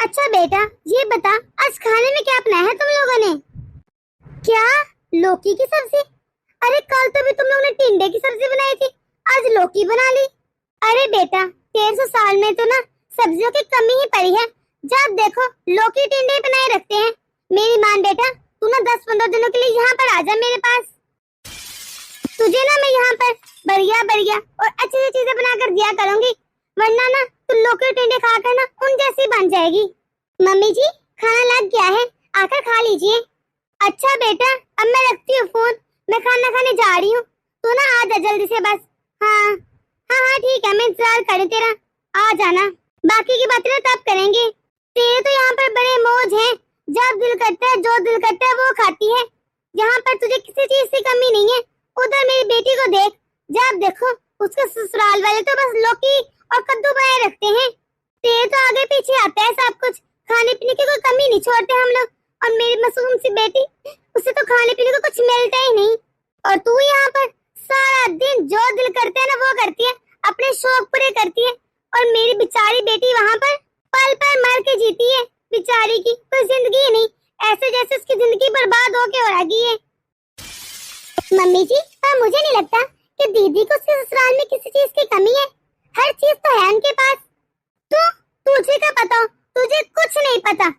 अच्छा बेटा, ये बता आज खाने में क्या बनाया है तुम लोगों ने? क्या? लौकी की सब्जी? अरे कल तो भी तुम लोगों ने टिंडे की सब्जी बनाई थी, आज लौकी बना ली। अरे बेटा, 1300 साल में तो ना सब्जियों की कमी ही पड़ी है। जब देखो लौकी टिंडे ही बनाए रखते हैं। मेरी मान बेटा, तू ना 10-15 दिनों के लिए यहाँ पर आ जा मेरे पास। तुझे ना मैं यहाँ पर बढ़िया बढ़िया और अच्छी अच्छी चीजें बनाकर दिया करूंगी, वरना ना तू लौकी टिंडे खाकर ना उन जैसी बन जाएगी। मम्मी जी, खाना लग गया है, आकर खा लीजिए। अच्छा बेटा, अब मैं रखती हूँ फोन, मैं खाना खाने जा रही हूँ। तू ना आ जा जल्दी से बस। हाँ हाँ हाँ ठीक है, मैं इंतजार करूँ तेरा, आ जाना। बाकी की बातें ना तब करेंगे। तेरे तो यहाँ पर बड़े मौज हैं, जब दिल करता है जो दिल करता है वो खाती है। यहाँ पर तुझे किसी चीज की कमी नहीं है। उधर मेरी बेटी को देख, जब देखो उसके ससुराल वाले तो बस लौकी और कद्दू बनाए रखते हैं। तेरे तो आगे पीछे आता है सब कुछ, खाने पीने की कोई कमी नहीं छोड़ते हम लोग। और मेरी मासूम सी बेटी, उसे तो खाने पीने को कुछ मिलता ही नहीं। और तू यहाँ पर सारा दिन जो दिल करता है ना वो करती है, अपने शौक पूरे करती है। और मेरी बेचारी बेटी वहाँ पर पल पल मर के जीती है। बेचारी की कोई जिंदगी नहीं, ऐसे जैसे उसकी जिंदगी बर्बाद होके हो रही है। मम्मी जी, पर मुझे नहीं लगता कि दीदी को उसके ससुराल में किसी चीज की कमी है। हर चीज तो है उनके पास। तो तुझे क्या पता? तुझे कुछ नहीं पता।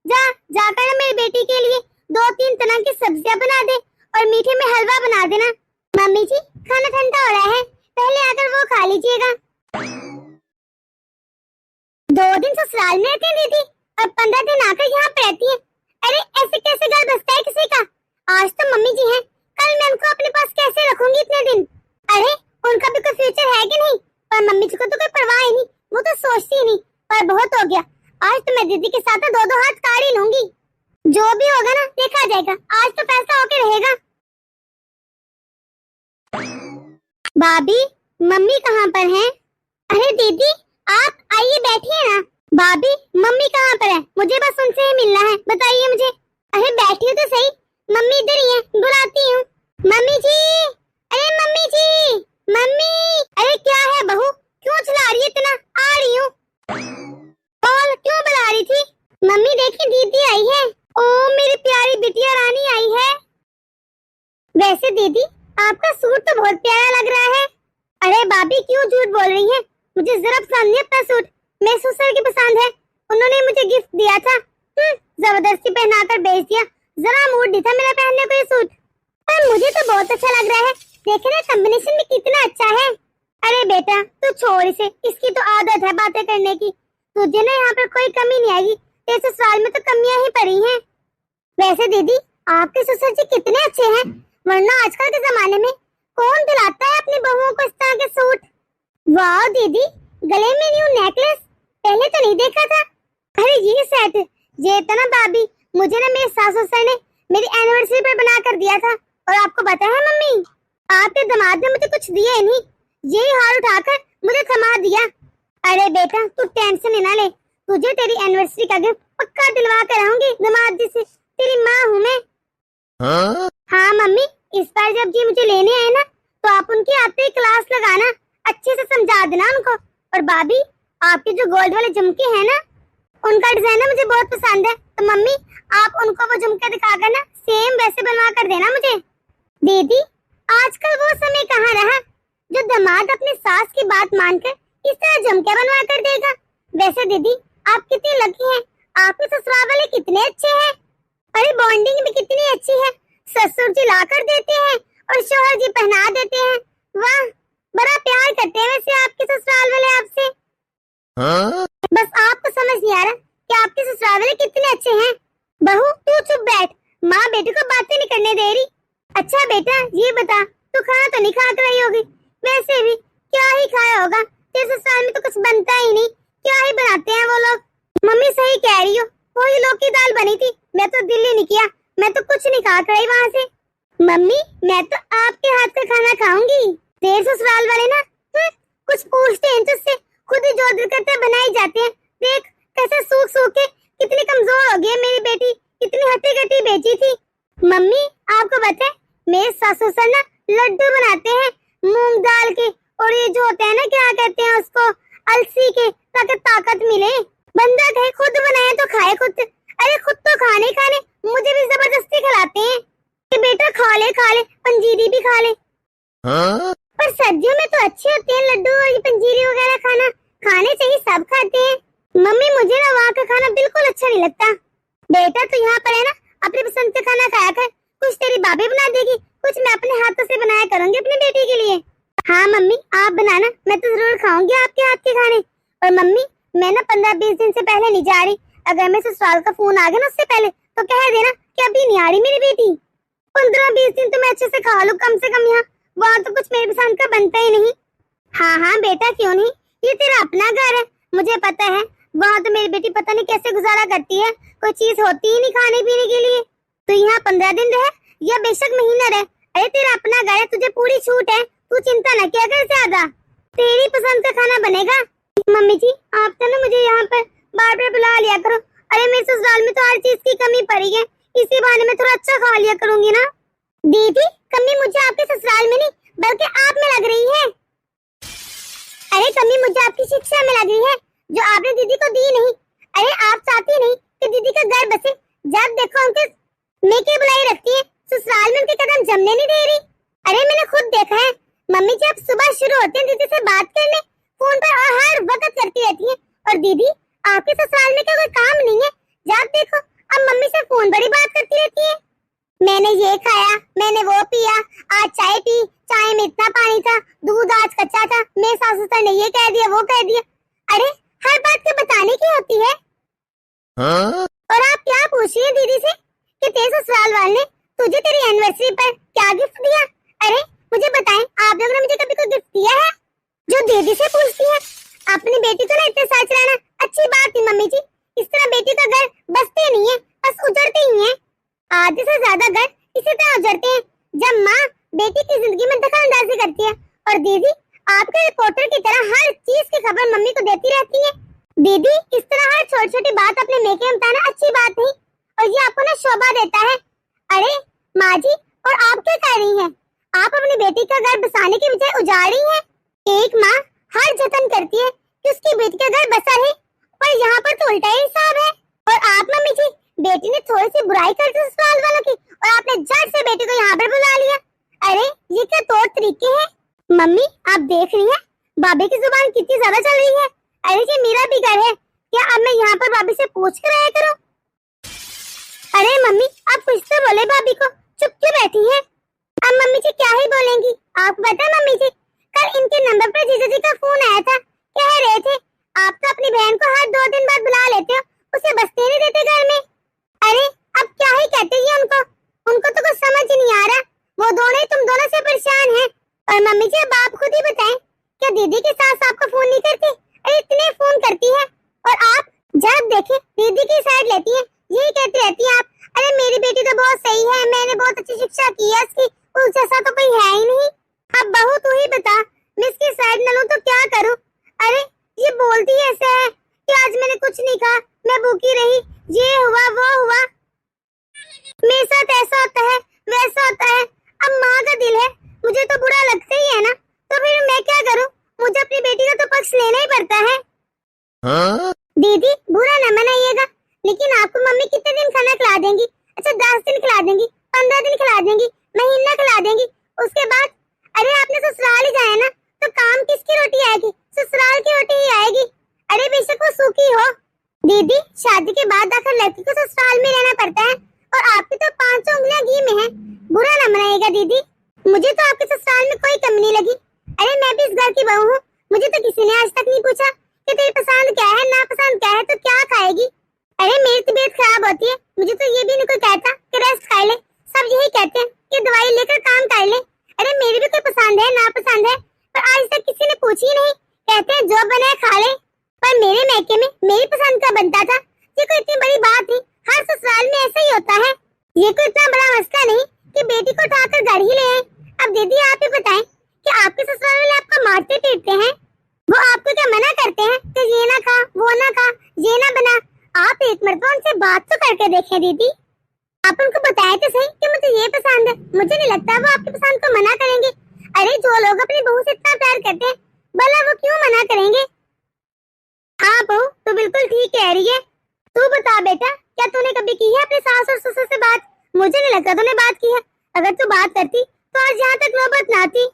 जा जाकर मेरी बेटी के लिए 2-3 तरह की सब्जियां बना दे और मीठे में हलवा बना देना। मम्मी जी, खाना ठंडा हो रहा है, पहले आकर वो खा लीजिएगा। 2 दिन ससुराल में रहती है दीदी और 15 दिन आकर यहाँ पे रहती है। अरे ऐसे कैसे घर बसता है किसी का? आज तो मम्मी जी हैं, कल मैं उनको अपने पास कैसे रखूंगी इतने दिन? अरे उनका भी कोई फ्यूचर है कि नहीं? पर मम्मी जी को तो कोई परवाह ही नहीं, वो तो सोचती ही नहीं। पर बहुत हो गया, आज तो मैं दीदी के साथ 2-2 हाथ काट ही लूंगी। जो भी होगा ना देखा जाएगा, आज तो फैसला होके रहेगा। भाभी, मम्मी कहाँ पर हैं? अरे दीदी, आप आइए बैठिए ना। भाभी, मम्मी कहाँ पर है? मुझे बस उनसे ही मिलना है, बताइए मुझे। अरे बैठिए तो सही, मम्मी इधर ही है, बुलाती हूँ। मम्मी जी, अरे मम्मी जी, मम्मी। अरे क्या है बहू, क्यों चिल्ला रही है इतना? आ रही हूँ। बोल, क्यों बुला रही थी? मम्मी देखिए दीदी आई है। ओ मेरी प्यारी बिटिया रानी आई है। वैसे दीदी, आपका सूट तो बहुत प्यारा लग रहा है। अरे भाभी, क्यों झूठ बोल रही है? मुझे जरा पसंद नहीं अपना सूट, मेरे ससुर की पसंद है, उन्होंने मुझे गिफ्ट दिया था। जबरदस्ती पहनाकर भेज दिया, जरा मूड नहीं था मेरा पहनने को ये सूट। पर मुझे तो बहुत अच्छा लग रहा है, देखना कॉम्बिनेशन भी कितना अच्छा है। अरे बेटा तू छोड़ इसे, इसकी तो आदत है बातें करने की। तुझे ना यहाँ पर कोई कमी नहीं आएगी, तेरे ससुराल में तो कमियां ही पड़ी हैं। वैसे दीदी, आपके ससुर जी कितने अच्छे हैं, वरना आजकल के जमाने में कौन दिलाता है अपनी बहुओं को इस तरह के सूट। वाह दीदी, गले में न्यू नेकलेस, पहले तो नहीं देखा था। अरे ये सेट, ये तो ना भाभी मुझे ना मेरे सास ससुर ने मेरी एनिवर्सरी पर बना कर दिया था। और आपको पता है मम्मी, आपके दामाद ने मुझे कुछ दिया ही नहीं, यही हार उठाकर मुझे थमा दिया। अरे बेटा तू टेंशन ही ना ले, तुझे तेरी एनिवर्सरी का गिफ्ट पक्का दिलवा कर आऊंगी दामाद जी से, तेरी माँ हूँ मैं। हाँ मम्मी, इस बार जब जी मुझे लेने आए ना तो आप उनकी आते ही क्लास लगाना, अच्छे से समझा देना उनको। और भाभी, आपके जो गोल्ड वाले झुमके हैं ना, उनका डिजाइन ना मुझे बहुत पसंद है, तो मम्मी आप उनको वो झुमके दिखाकर ना सेम वैसे बनवा कर देना मुझे। दीदी, आजकल वो समय कहाँ रहा जो दामाद अपनी सास की बात मानकर इस तरह झुमके बनवा कर देगा। वैसे दीदी, आप कितनी लकी हैं, आपके ससुराल वाले कितने अच्छे हैं। अरे बॉन्डिंग भी कितनी अच्छी है, ससुर जी ला कर देते हैं और शौहर जी पहना देते हैं। वाह, बड़ा प्यार करते हैं वैसे आपके ससुराल वाले आपसे। बस आपको समझ नहीं आ रहा कि आपके ससुराल वाले कितने अच्छे हैं। बहू तू चुप बैठ, माँ बेटे को बातें नहीं करने दे रही। अच्छा बेटा ये बता, तू खाना तो नहीं खा कर रही होगी? वैसे भी क्या ही खाया होगा, तेरे ससुराल में तो कुछ बनता ही नहीं, क्या ही बनाते हैं वो लोग। मम्मी सही कह रही हो, वही लौकी दाल बनी थी, मैं तो दिल ही नहीं किया, मैं तो कुछ नहीं खा कर आई वहाँ से। मम्मी मैं तो आपके हाथ का खाना खाऊंगी, तेरे ससुराल वाले ना कुछ पूछते हैं तुझसे, खुद ही जो दिल करते बनाई जाते हैं। देख कैसे सूख सूख के कितनी कमजोर हो गई है मेरी बेटी, कितनी हट्टी कट्टी बेची थी। मम्मी आपको पता है, मेरे सास ससुर ना लड्डू बनाते हैं मूंग दाल के, और ये जो होते हैं ना क्या कहते हैं उसको, अलसी के, ताकि ताकत मिले। बंदा कहे खुद मम्मी मुझे ना वहाँ का खाना बिल्कुल अच्छा नहीं लगता। बेटा तो यहाँ पर है ना, अपनी पसंद का खाना खाया कर। कुछ तेरी भाभी बना देगी, कुछ मैं अपने हाथों से बनाया करूंगी अपनी बेटी के लिए। हाँ मम्मी आप बनाना, मैं तो जरूर खाऊंगी आपके हाथ के खाने। और मम्मी मैं ना 15-20 दिन से पहले नहीं जा रही। अगर मैं ससुराल का फोन आ गया ना उससे पहले तो कह देना कि अभी नहीं आ रही मेरी बेटी। 15-20 दिन तो मैं अच्छे से खा लूं कम से कम। यहाँ वहाँ तो कुछ मेरी पसंद का बनता ही नहीं। हाँ हाँ बेटा क्यों नहीं, ये तेरा अपना घर है, मुझे पता है। वहाँ तो मेरी बेटी पता नहीं कैसे गुजारा करती है, कोई चीज होती ही नहीं खाने पीने के लिए। तो यहाँ 15 दिन रहे या बेशक महीना रहे, अरे तेरा अपना घर है, तुझे पूरी छूट है। तू चिंता न किया कर ज्यादा, तेरी पसंद का खाना बनेगा। मम्मी जी आप तो ना मुझे यहाँ पर बार बार बुला लिया करो। अरे मेरे ससुराल में तो हर चीज की कमी पड़ी है, इसी बहाने में थोड़ा अच्छा खा लिया करूंगी ना। दीदी कमी मुझे आपके ससुराल में नहीं बल्कि आप में लग रही है। अरे कमी मुझे आपकी शिक्षा में लग रही है जो आपने दीदी को दी नहीं। अरे आप चाहती नहीं कि दीदी का घर बसे, जब देखो उनके मेके बुलाई रखती है, ससुराल में उनके कदम जमने नहीं दे रही। अरे मैंने खुद देखा है मम्मी जब सुबह शुरू होते हैं दीदी से बात करने फोन पर और हर वक्त करती रहती है। और दीदी आपके ससुराल में क्या कोई काम नहीं है, जब देखो अब मम्मी से फोन पर ही बात करती रहती है। मैंने ये खाया, मैंने वो पिया, आज चाय पी, चाय में इतना पानी था, दूध आज कच्चा था, मेरे सासू ससुर ने ये कह दिया वो कह दिया। अरे हर बात के बताने की होती है। हाँ? और आप क्या पूछ रही हैं दीदी से कि तेरे ससुराल वाले ने तुझे तेरी एनिवर्सरी पर क्या गिफ्ट दिया? अरे मुझे बताएं आप लोगों ने मुझे कभी कोई गिफ्ट दिया है? जो दीदी से पूछती है। अपनी बेटी को ना इतने साथ रहना अच्छी बात है मम्मी जी, इस तरह बेटी का घर बसते नहीं है बस उजड़ते ही है। आधे से ज्यादा घर इसी तरह उजड़ते हैं जब माँ बेटी की जिंदगी में दखलंदाजी करती है। और दीदी आपके रिपोर्टर की तरह हर चीज की खबर मम्मी को देती रहती है। दीदी इस तरह हर छोटी छोटी बात अपने मेके में बताना अच्छी बात नहीं, और ये आपको ना शोभा देता है। अरे माँ जी और आप क्या कह रही हैं? आप अपनी बेटी का घर बसाने की बजाय उजाड़ रही हैं। एक माँ हर जतन करती है कि उसकी बेटी का घर बसा रहे, पर यहाँ पर तो उल्टा ही हिसाब है। और आप मम्मी जी बेटी ने थोड़ी सी बुराई कर दी ससुराल वालों की और आपने झट से बेटी को यहाँ पर बुला लिया। अरे ये क्या तौर तरीके हैं? मम्मी आप देख रही हैं भाभी की जुबान कितनी ज्यादा चल रही है। अरे ये मेरा भी घर है, क्या अब मैं यहाँ पर भाभी से पूछ कर आया करूँ? अरे मम्मी आप कुछ तो बोले भाभी को, चुप क्यों बैठी हैं? अब मम्मी जी क्या ही बोलेंगी? आपको पता मम्मी जी कल इनके नंबर पर जीजा जी का फोन आया था, कह रहे थे आप तो अपनी बहन को हर 2 दिन बाद बुला लेते हो, उसे बसते नहीं देते घर में। अरे अब क्या ही कहते हैं उनको, उनको तो कुछ समझ ही नहीं आ रहा, वो दोनों ही तुम दोनों से परेशान हैं। और मम्मी जी अब आप खुद ही बताएं क्या दीदी के सास आपको फोन नहीं करती? अरे इतने फोन करती है और आप जब देखे दीदी की साइड लेती है, यही कहती रहती है आप। अरे मेरी बेटी तो बहुत सही है, मैंने बहुत अच्छी शिक्षा की है उसकी, उस जैसा तो कोई है ही नहीं। अब बहू तू ही बता मैं इसकी साइड न लूं तो क्या करूं? अरे ये बोलती ऐसे है कि आज मैंने कुछ नहीं कहा, मैं भूखी रही, ये हुआ वो हुआ, मेरे साथ ऐसा होता है वैसा होता है। अब माँ का दिल है, मुझे तो बुरा लगता ही है ना, तो फिर मैं क्या करूं? मुझे अपनी बेटी का तो पक्ष लेना ही पड़ता है। हाँ? दीदी बुरा न मनाइएगा, लेकिन आपको मम्मी कितने दिन खाना खिला देंगी? अच्छा 10 दिन खिला देंगी, 15 दिन खिला देंगी, महीना खिला देंगी, उसके बाद? अरे आपने ससुराल ही जाए ना, तो काम किसकी रोटी आएगी? ससुराल की रोटी ही आएगी। अरे बेशक वो सूखी हो। दीदी शादी के बाद आखिर लड़की को ससुराल में रहना पड़ता है, और आपकी तो 5 उंगलियां घी में है। बुरा न मनाइएगा दीदी, मुझे तो आपके ससुराल में कोई कमी नहीं लगी। अरे मैं भी इस घर की बहू हूँ, मुझे तो किसी ने आज तक नहीं पूछा कि तेरी पसंद क्या है, नापसंद क्या है, तो क्या खाएगी। अरे मेरी तबीयत खराब होती है, मुझे तो ये भी नहीं कोई कहता कि रेस्ट खा ले, सब यही कहते हैं कि दवाई लेकर काम कर ले। अरे मेरी भी कोई पसंद है नापसंद है, पर आज तक किसी ने पूछी नहीं, कहते हैं जो बने खा ले। पर मेरे मैके में मेरी पसंद का बनता था, ये कोई इतनी बड़ी बात नहीं, हर ससुराल में ऐसा ही होता है। ये कोई इतना बड़ा मसला नहीं कि बेटी को उठाकर घर ही ले आए। अब दीदी आप ही बताएं कि आपके ससुराल वाले आपको मारते पीटते हैं, वो आपको क्या मना करते हैं कि ये ना खा, वो ना खा, ये ना बना? आप एक मर्तबा उनसे बात तो करके देखें दीदी, आप उनको बताए तो सही कि मुझे ये पसंद है। मुझे नहीं लगता वो आपकी पसंद को मना करेंगे। अरे जो लोग अपनी बहू से इतना प्यार करते हैं, भला वो क्यों मना करेंगे? हाँ बहू तो बिल्कुल ठीक कह रही है। तू बता बेटा, क्या तूने कभी की है अपने सास और ससुर से बात? मुझे नहीं लगता तूने बात की है, अगर तू बात करती तो आज यहाँ तक नौबत ना आती।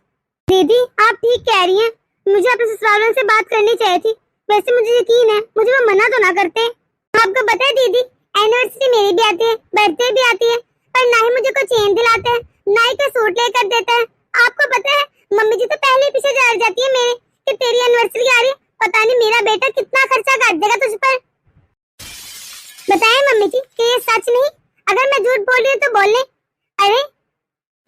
दीदी आप ठीक कह रही हैं, मुझे अपने ससुराल से बात करनी चाहिए थी, वैसे मुझे यकीन है मुझे वो मना तो ना करते। आपको पता है दीदी, एनिवर्सरी मेरी भी आती है, बर्थडे भी आती है, पर ना ही मुझे कोई चेन दिलाता है, ना ही कोई सूट लेकर देता है। आपको पता है मम्मी जी तो पहले ही पीछे जा जाती है मेरे कि तेरी एनिवर्सरी आ रही है, पता नहीं मेरा बेटा कितना खर्चा काट देगा तुझ पर। बताएं मम्मी जी कि ये सच नहीं, अगर मैं झूठ बोल रही हूँ तो बोल ले। अरे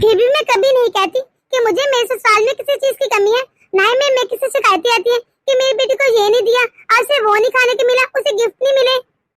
फिर भी मैं कभी नहीं कहती कि मुझे मेरे ससुराल में किसी चीज की कमी है, ना ही मैं किसी शिकायतें आती है कि मेरी बेटी को ये नहीं दिया, आज से वो नहीं खाने को मिला, उसे गिफ्ट नहीं मिले।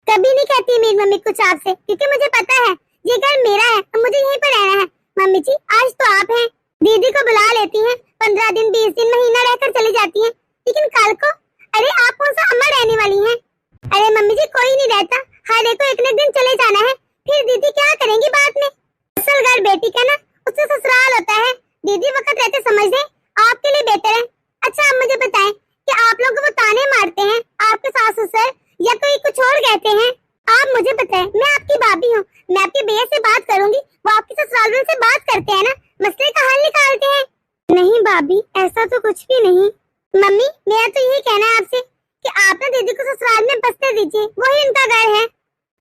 कभी नहीं कहती मेरी मम्मी कुछ आपसे, क्योंकि मुझे पता है ये घर मेरा है और मुझे यहीं पर रहना है। मम्मी जी आज तो आप हैं, दीदी को बुला लेती हैं, 15 दिन 20 दिन महीना रहकर चली जाती हैं, लेकिन कल को अरे आप कौन सा अमर रहने वाली हैं? अरे मम्मी जी कोई नहीं रहता, हर एक को एक न एक दिन चले जाना है, फिर दीदी क्या करेंगी बाद में? असल घर बेटी का ना उससे ससुराल होता है, दीदी वक्त रहते समझ ले आपके लिए बेहतर है। अच्छा अब मुझे बताएं कि आप लोग वो ताने मारते हैं आपके सास ससुर या कोई कुछ और कहते हैं? आप मुझे बताएं, मैं आपकी भाभी हूँ, मैं आपके भैया से बात करूंगी, वो आपकी ससुराल वालों से बात करते हैं ना, मसले का हल निकालते हैं। नहीं भाभी ऐसा तो कुछ भी नहीं। मम्मी मेरा तो यही कहना है आपसे कि आप ना दीदी को ससुराल में बसने दीजिए, वही उनका घर है।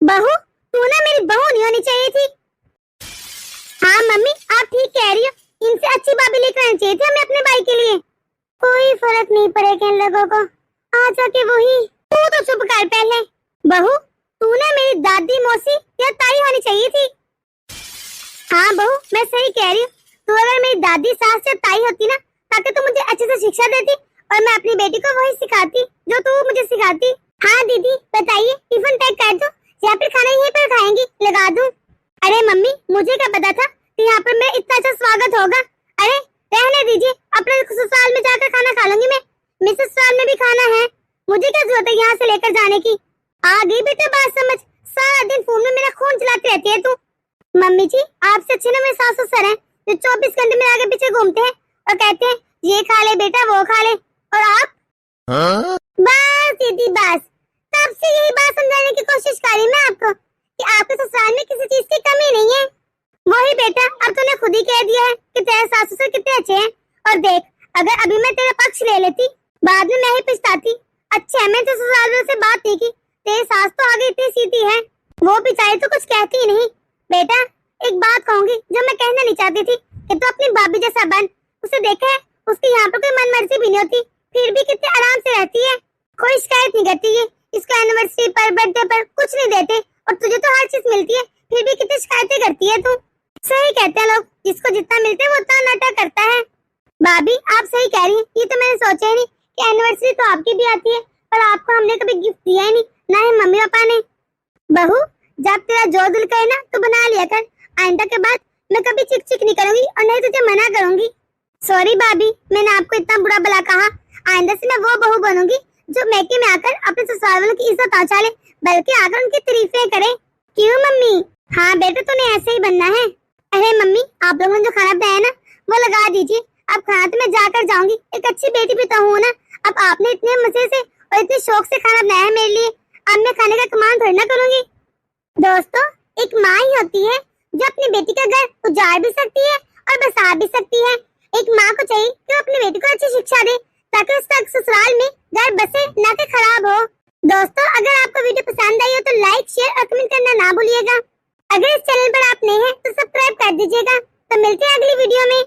बहू तू ना मेरी बहू नहीं होनी चाहिए थी। हाँ मम्मी आप ठीक कह रही हो, इनसे अच्छी भाभी लेकर आनी चाहिए थी हमें अपने भाई के लिए। कोई फर्क नहीं पड़ेगा इन लोगों को, आ जाके वही। तू तो चुप कर पहले। बहू तू ना मेरी दादी मौसी या ताई होनी चाहिए थी। हाँ बहू मैं सही कह रही हूँ, तू अगर मेरी दादी सास या ताई होती ना, ताकि तू मुझे अच्छे से शिक्षा देती और मैं अपनी बेटी को वही सिखाती जो तू मुझे सिखाती। हाँ दीदी बताइए, टिफिन पैक कर दो या फिर खाना यहीं पर खाएंगी, लगा दूं? अरे मम्मी मुझे क्या पता था कि यहाँ पर मेरा इतना अच्छा स्वागत होगा। अरे रहने दीजिए, अपने ससुराल में जाकर खाना खा लूंगी मैं, मेरे ससुराल में भी खाना है, मुझे क्या जरूरत है यहाँ से लेकर जाने की? आ गई बेटा बात समझ, सारा दिन फोन में मेरा खून चलाती रहती है तू। मम्मी जी आपसे अच्छे ना मेरे सास ससुर हैं, जो 24 घंटे मेरे आगे पीछे घूमते हैं और कहते हैं ये खा ले बेटा वो खा ले, और आप बस दीदी बस, तब से यही बात समझाने की कोशिश कर रही मैं आपको कि आपके ससुराल में किसी चीज की कमी नहीं है। वही बेटा अब तूने खुद ही कह दिया है कि तेरे सास ससुर कितने अच्छे हैं, और देख अगर अभी मैं तेरा पक्ष ले लेती बाद में मैं ही पछताती। अच्छा मैं तो ससुराल वालों से बात नहीं की, तेरी सास तो आगे इतनी सीधी है, वो बेचारी तो कुछ कहती ही नहीं। बेटा एक बात कहूंगी जो मैं कहना नहीं चाहती थी कि तू अपनी भाभी जैसा बन, उसे देखा है उसकी यहाँ पर कोई मन मर्जी भी नहीं होती, फिर भी कितने आराम से रहती है, कोई शिकायत नहीं करती है, इसको एनिवर्सरी पर बर्थडे पर कुछ नहीं देते और तुझे तो हर चीज मिलती है, फिर भी कितनी शिकायतें करती है तू। सही कहते हैं लोग, जिसको जितना मिलता है वो उतना नाटक करता है। भाभी आप सही कह रही हैं, ये तो मैंने सोचा ही नहीं कि एनिवर्सरी तो आपकी भी आती है, पर आपको हमने कभी गिफ्ट दिया ही नहीं, ना ही मम्मी पापा ने। बहू जब तेरा जो दिल करे ना तो बना लिया कर, आइंदा के बाद मैं कभी चिक चिक नहीं करूंगी और नहीं तुझे मना करूंगी। सॉरी भाभी मैंने आपको इतना बुरा भला कहा, आइंदा से मैं वो बहू बनूंगी जो मैके में आकर अपने ससुराल वालों की इज्जत आचा ले, बल्कि आकर उनकी तारीफें करे। क्यों मम्मी? हाँ बेटा तूने ऐसे ही बनना है। अरे मम्मी आप लोगों ने जो खाना बनाया ना वो लगा दीजिए, अब खाना तो मैं जाकर जाऊंगी, एक अच्छी बेटी भी तो हूँ ना। अब आपने इतने मजे से और इतने शौक से खाना बनाया है मेरे लिए, अब मैं खाने का कमांड थोड़ी ना करूंगी। दोस्तों एक माँ ही होती है जो अपनी बेटी का घर उजाड़ भी सकती है और बसा भी सकती है। एक माँ को चाहिए कि वो अपनी बेटी को अच्छी शिक्षा दे ताकि उसका ससुराल में घर बसे ना कि खराब हो। दोस्तों अगर आपको वीडियो पसंद आई हो तो लाइक शेयर और कमेंट करना ना भूलिएगा। अगर इस चैनल पर आप नए हैं तो सब्सक्राइब कर दीजिएगा। तो मिलते हैं अगली वीडियो में।